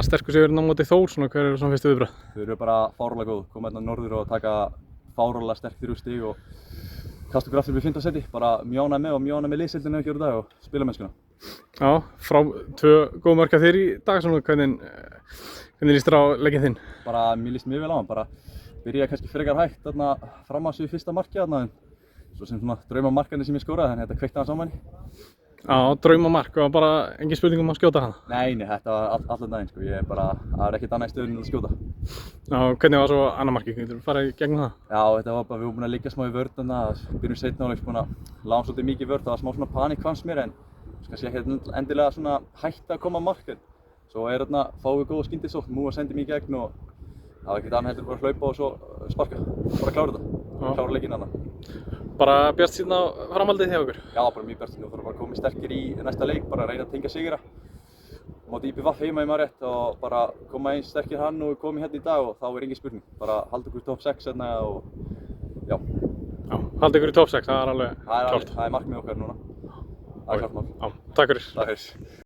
Sterkur sigurinn á móti Þór, svona hver eru svona fyrstu viðbrögð? Þau eru bara fáránlega góð, koma hérna norður og taka fáránlega sterk 3 stig og kasta okkur aftur upp í 5. seti, bara mjög ánægð með og mjög ánægð með liðsheildina hjá okkur í dag og spilamennskuna. Já, frá 2 góð mörk af þér í dag, svona hvernig líst þér á leikinn þinn? Bara mér líst mjög vel á hann, bara byrjaði kannski frekar hægt þarna fram að þessu fyrsta marki þarna, en svo sem svona draumamarkarnir sem ég skoraði, þannig þetta kveikti hann saman í. Já, draumamark og bara engin spurning að skjóta hana? Nei, þetta var allan daginn sko, það er ekkert annað í stöðunni en að skjóta. Já, hvernig var svo annað markið? Getur þú farið í gegnum það? Já, þetta var bara, við vorum búin að liggja smá í vörn þarna, byrjum seinna hálfleiks búin að lágum svolítið mikið í vörn, það var smá svona paník fannst mér en kannski ekki endilega svona hægt að koma mark en svo þarna fáum við góða skyndisókn, Múa sendi mig í gegn og það var ekkert annað heldur bara að hlaupa og svo sparka, bara klára þetta, klára leikinn þarna. Bara bjartsýnn á framhaldið hjá okkur? Já, bara mjög bjartsýnn og þarf bara að koma sterkir í næsta leik, bara reyna að tengja sigra. Móti IBVF heima í maður rétt og bara koma eins sterkir hann og við komum hérna í dag og þá er engin spurning. Bara halda okkur í top 6 hérna og já. Já, halda ykkur í top 6, það er alveg klárt. Það er markmið okkar núna. Það er klárt mál. Já, takk fyrir. Takk fyrir.